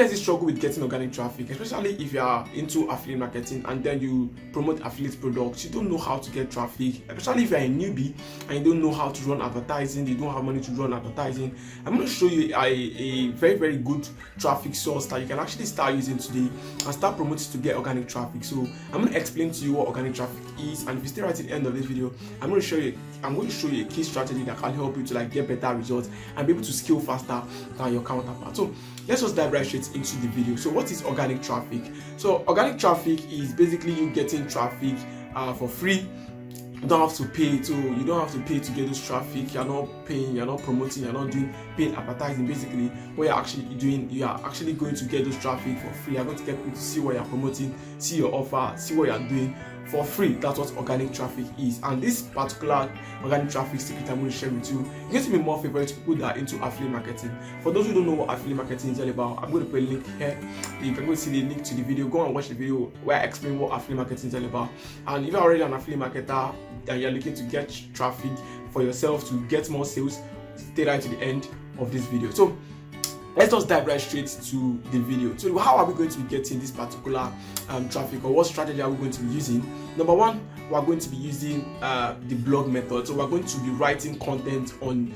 is the struggle with getting organic traffic, especially if you are into affiliate marketing and then you promote affiliate products. You don't know how to get traffic, especially if you are a newbie and you don't know how to run advertising, you don't have money to run advertising. I'm going to show you a very, very good traffic source that you can actually start using today and start promoting to get organic traffic. So I'm going to explain to you what organic traffic is, and if you stay right to the end of this video, I'm going to show you a key strategy that can help you to get better results and be able to scale faster than your counterpart. So let's just dive right straight into the video. So what is organic traffic? So organic traffic is basically you getting traffic for free. You don't have to pay, so you don't have to pay to get this traffic. You're not paying, you're not promoting, you're not doing paid advertising. Basically, what you're actually doing, you are actually going to get those traffic for free. You're going to get people to see what you're promoting, see your offer, see what you're doing for free. That's what organic traffic is. And this particular organic traffic secret I'm going to share with you is going to be more favorite to people that are into affiliate marketing. For those who don't know what affiliate marketing is all about, I'm going to put a link here. You can go see the link to the video. Go and watch the video where I explain what affiliate marketing is all about. And if you're already an affiliate marketer and you're looking to get traffic for yourself to get more sales, stay right to the end of this video. So let's just dive right straight to the video. So how are we going to be getting this particular traffic, or what strategy are we going to be using? Number one, we're going to be using the blog method. So we're going to be writing content on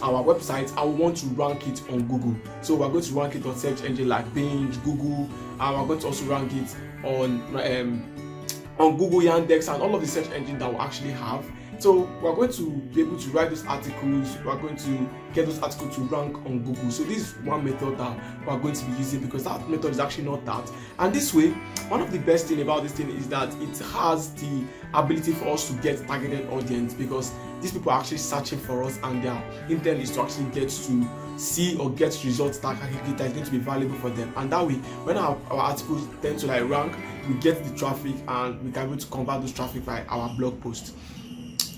our website, and we want to rank it on Google. So we're going to rank it on search engine like Bing, Google, and we're going to also rank it on Google, Yandex, and all of the search engines that we actually have. So we're going to be able to write those articles. We're going to get those articles to rank on Google. So this is one method that we're going to be using, because that method is actually not that. And this way, one of the best thing about this thing is that it has the ability for us to get targeted audience, because these people are actually searching for us, and their intent is to actually get to see or get results that is going to be valuable for them. And that way, when our articles tend to rank, we get the traffic and we can be able to convert those traffic by our blog post.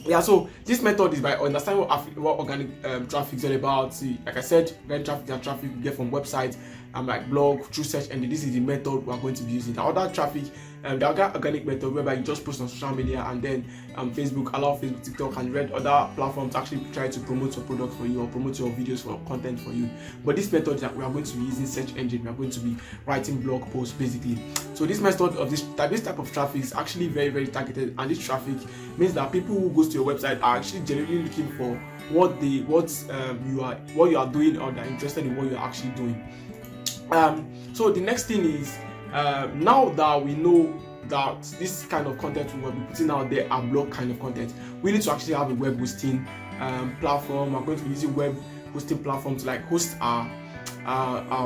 Yeah, so this method is by understanding what organic traffic is all about. See, like I said, organic traffic is traffic we get from websites, like blog, through search engine. This is the method we are going to be using. The other traffic, the other organic method, whereby you just post on social media, and then Facebook, allow Facebook, TikTok, and other platforms actually try to promote your product for you or promote your videos or content for you. But this method that we are going to be using search engine, we are going to be writing blog posts basically. So this method of this type of traffic is actually very, very targeted, and this traffic means that people who goes to your website are actually genuinely looking for what you are doing, or they're interested in what you're actually doing. So the next thing is, now that we know that this kind of content we will be putting out there are blog kind of content, we need to actually have a web hosting platform. We're going to be using web hosting platforms to host our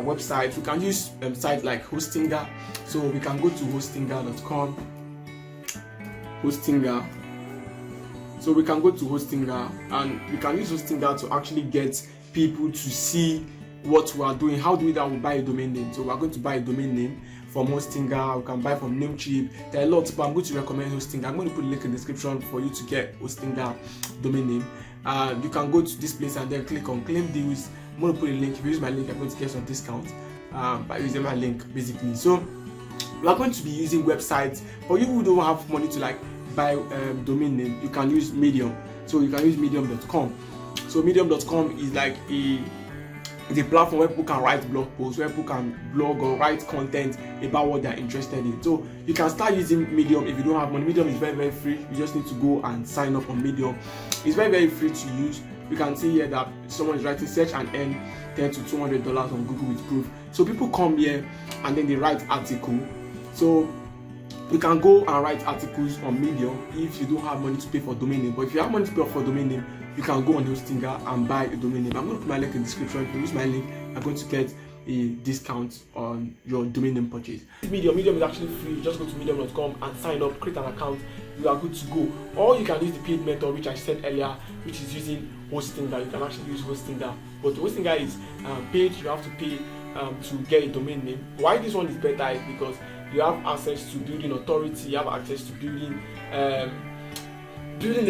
website. We can use sites like Hostinger. So we can go to hostinger.com. So we can go to Hostinger, and we can use Hostinger to actually get people to see what we are doing. How do we do that? We buy a domain name. So we're going to buy a domain name from Hostinger. We can buy from Namecheap. There are lots, but I'm going to recommend Hostinger. I'm going to put a link in the description for you to get Hostinger domain name. You can go to this place and then click on claim deals. I'm going to put a link. If you use my link, I'm going to get some discount by using my link basically. So we are going to be using websites. For you who don't have money to buy domain name, you can use Medium. So you can use medium.com. So medium.com is the platform where people can write blog posts, where people can blog or write content about what they're interested in. So you can start using Medium if you don't have money. Medium is very, very free. You just need to go and sign up on Medium. It's very, very free to use. You can see here that someone is writing search and earn $10 to $200 on Google with proof. So people come here and then they write article. So you can go and write articles on Medium if you don't have money to pay for domain name. But if you have money to pay for domain name, you can go on Hostinger and buy a domain name. I'm going to put my link in the description. If you use my link, I'm going to get a discount on your domain name purchase. Medium is actually free. You just go to medium.com and sign up, create an account. You are good to go. Or you can use the paid method, which I said earlier, which is using Hostinger. You can actually use Hostinger. But Hostinger is paid. You have to pay to get a domain name. Why this one is better is because you have access to building authority. You have access to building a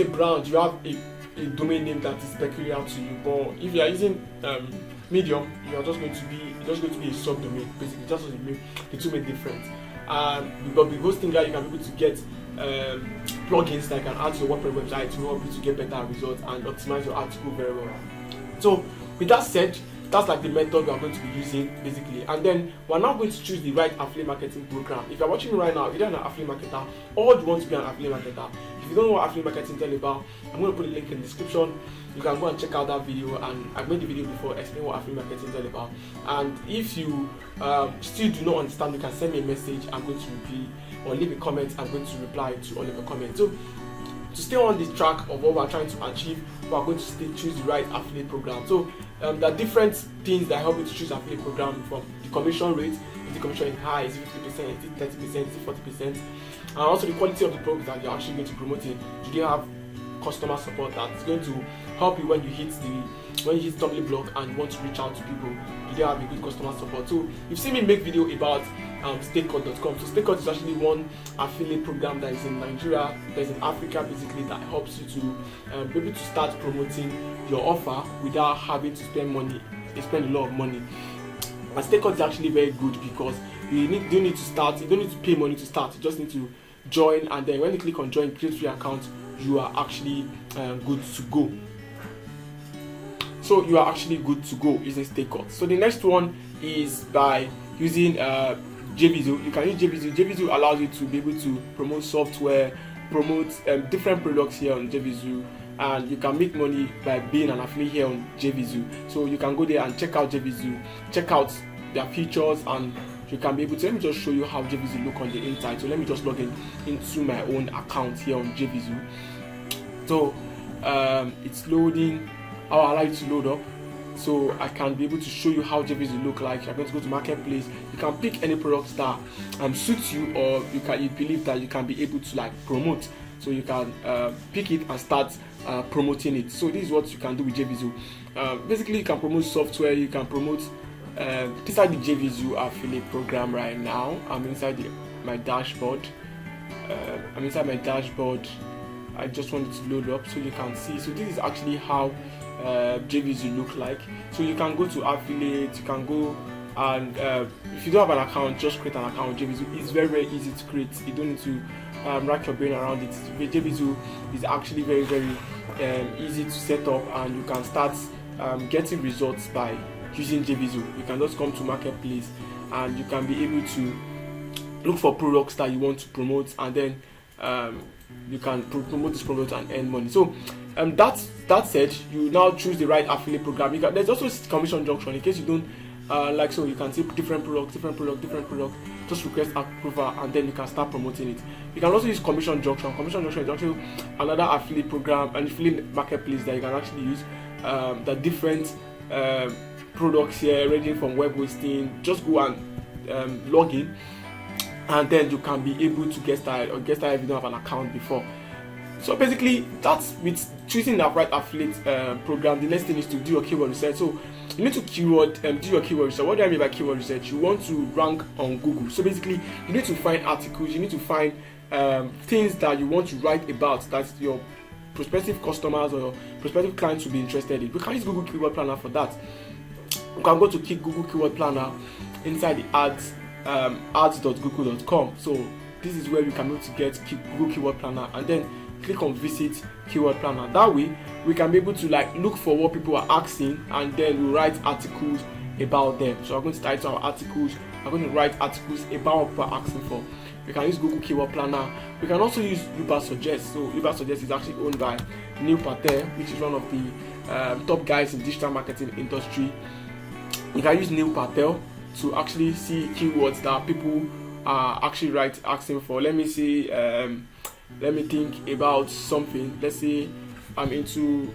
brand. You have a domain name that is peculiar to you. But if you are using Medium, you are just going to be a subdomain. Basically, just the two make difference. But with Hostinger, you can be able to get plugins that can add to your WordPress website to help you to get better results and optimize your article very well. So with that said, that's like the method we are going to be using basically. And then we're now going to choose the right affiliate marketing program. If you're watching me right now, you're not an affiliate marketer, or you want to be an affiliate marketer. If you don't know what affiliate marketing is all about, I'm going to put a link in the description. You can go and check out that video, and I've made the video before explaining what affiliate marketing is all about. And if you still do not understand, you can send me a message. I'm going to repeat, or leave a comment. I'm going to reply to all of your comments. So to stay on the track of what we're trying to achieve, we're going to choose the right affiliate program. So there are different things that help you to choose affiliate program, from the commission rate. Is the commission is high? Is it 50%? Is it 30%? Is it 40%? And also the quality of the product that you're actually going to promote it. Do they have customer support that's going to help you when you hit stumbling block and you want to reach out to people? Do they have a good customer support? So you've seen me make video about stakecut.com. So stakecut is actually one affiliate program that is in Nigeria, that is in Africa basically, that helps you to be able to start promoting your offer without having to spend a lot of money. And stakecut is actually very good because you don't need to pay money to start. You just need to join, and then when you click on join, create free account, you are actually good to go. So you are actually good to go using stakecut. So the next one is by using JVZoo. You can use JVZoo. JVZoo allows you to be able to promote software, promote different products here on JVZoo, and you can make money by being an affiliate here on JVZoo. So you can go there and check out JVZoo, check out their features, and you can be able to. Let me just show you how JVZoo look on the inside. So let me just log into my own account here on JVZoo. So it's loading. I'll allow you to load up, so I can be able to show you how JVZoo look like. You're going to go to marketplace. You can pick any products that suits you, or you believe that you can be able to like promote. So you can pick it and start promoting it. So this is what you can do with JVZoo. Basically, you can promote software. You can promote. These are the JVZoo affiliate program right now. I'm inside my dashboard. I just wanted to load up so you can see. So this is actually how JVZoo look like. So you can go to affiliate. You can go and if you don't have an account, just create an account with JVZoo. It's very, very easy to create. You don't need to rack your brain around it. JVZoo is actually very, very easy to set up, and you can start getting results by using JVZoo. You can just come to marketplace, and you can be able to look for products that you want to promote, and then you can promote this product and earn money. So that said, you now choose the right affiliate program. There's also commission junction in case you don't so you can see different product. Just request approval, and then you can start promoting it. You can also use commission junction. Commission junction is actually another affiliate program, an affiliate marketplace that you can actually use the different products here, ranging from web hosting. Just go and log in, and then you can be able to get started if you don't have an account before. So basically, that's with choosing the right affiliate program. The next thing is to do your keyword research. So you need to do your keyword research. What do I mean by keyword research? You want to rank on Google. So basically, you need to find articles. You need to find things that you want to write about that your prospective customers or prospective clients will be interested in. We can use Google Keyword Planner for that. You can go to Google Keyword Planner inside the ads.google.com. So this is where you can be able to get Google Keyword Planner, and then click on Visit Keyword Planner. That way we can be able to look for what people are asking, and then we write articles about them. So I'm going to title our articles. I'm going to write articles about what people are asking for. We can use Google Keyword Planner. We can also use Suggest. So Suggest is actually owned by Neil Patel, which is one of the top guys in digital marketing industry. You can use Neil Patel to actually see keywords that people are actually asking for. Let me see. Let me think about something. Let's say I'm into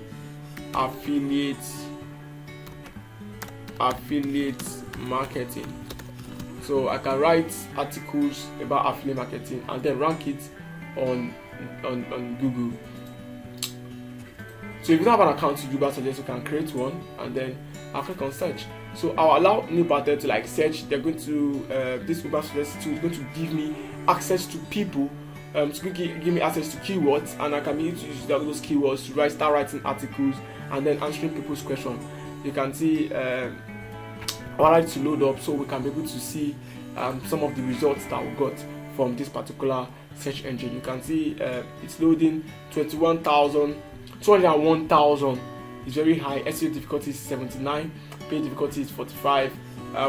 affiliate marketing. So I can write articles about affiliate marketing and then rank it on Google. So if you don't have an account to Google Suggest, you can create one, and then I'll click on search. So I'll allow Neil Patel to search. They're going to this Google Suggest tool is going to give me access to people, to give me access to keywords, and I can be able to use those keywords to start writing articles and then answering people's questions. You can see I like to load up so we can be able to see some of the results that we got from this particular search engine. You can see it's loading 201,000. It's very high. SEO difficulty is 79. page difficulty is 45,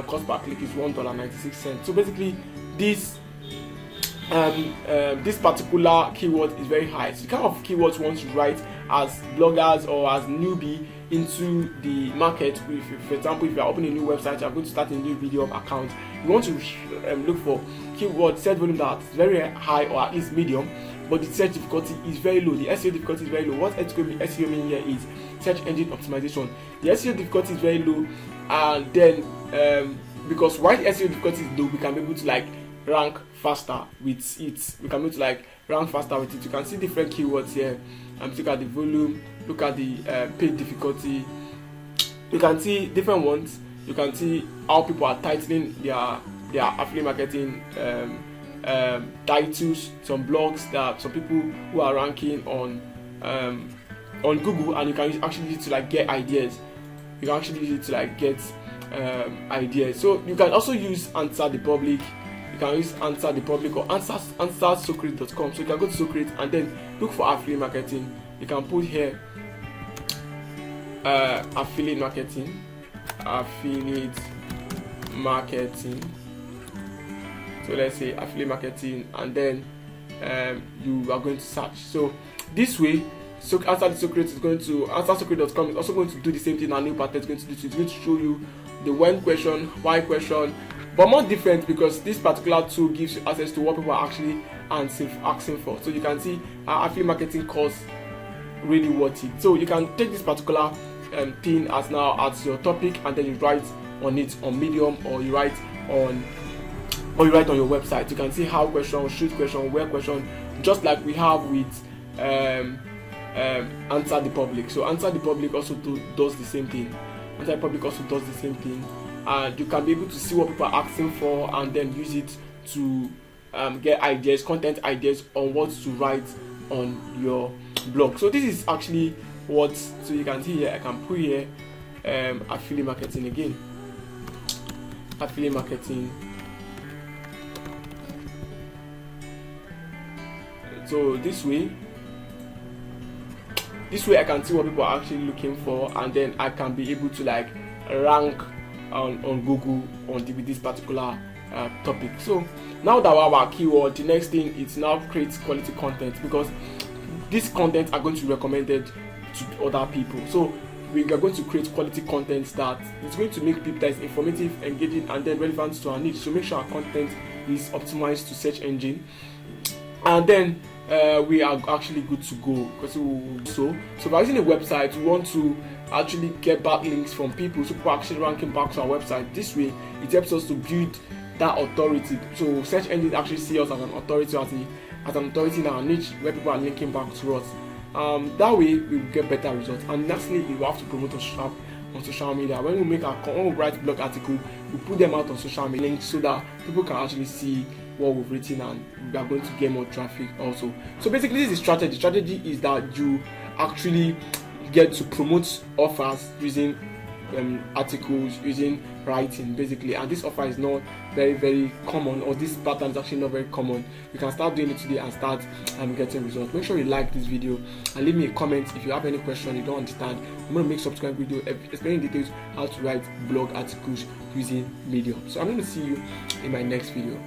cost per click is $1.96. So basically this this particular keyword is very high. So the kind of keywords you want to write as bloggers or as newbie into the market. For example, if you are opening a new website, you are going to start a new video account, you want to look for keyword search volume that's very high or at least medium, but the search difficulty is very low. The SEO difficulty is very low. What SEO mean here is search engine optimization. The SEO difficulty is very low, and then because why the SEO difficulty is low, we can be able to like rank faster with it. We can be able to like rank faster with it. You can see different keywords here. Look at the volume, look at the page difficulty. You can see different ones. You can see how people are titling their affiliate marketing titles. Some blogs that some people who are ranking on Google, and you can actually use it to like get ideas. You can actually use it to like get ideas. So you can also use Answer the Public. You can use Answer the Public or answersecret.com. So you can go to Secret and then look for affiliate marketing. You can put here affiliate marketing. So let's say affiliate marketing, and then you are going to search. So this way, so Answer the Secret is going to answersecret.com is also going to do the same thing. Our new pattern is going to do. It's going to show you the when question, why question, but more different because this particular tool gives you access to what people are actually asking for. So you can see our affiliate marketing course really worth it. So you can take this particular thing as your topic, and then you write on it on Medium, or you write on your website. You can see how question, shoot question, where question, just like we have with Answer the Public. So Answer the Public also does the same thing. Answer the Public also does the same thing, and you can be able to see what people are asking for, and then use it to get ideas, content ideas on what to write on your blog. So this is actually what, so you can see here, I can put here affiliate marketing again. Affiliate marketing. So this way I can see what people are actually looking for, and then I can be able to like rank on Google with this particular topic. So now that we have our keyword, the next thing is now create quality content, because this content are going to be recommended to other people. So we are going to create quality content that is going to make people that is informative, engaging, and then relevant to our niche. So make sure our content is optimized to search engine, and then we are actually good to go. Because so by using a website, we want to actually get backlinks from people, so people are actually ranking back to our website. This way it helps us to build that authority. So search engines actually see us as an authority, as an authority in our niche, where people are linking back to us. That way we will get better results. And lastly, we will have to promote on social media. When we write blog article, we put them out on social media links, so that people can actually see what we've written, and we are going to get more traffic also. So basically this is strategy. Strategy is that you actually get to promote offers using articles, using writing basically, and this offer is not very, very common, or this pattern is actually not very common. You can start doing it today and start getting results. Make sure you like this video and leave me a comment if you have any question you don't understand. I'm going to make subsequent video explaining details how to write blog articles using Medium. So I'm going to see you in my next video.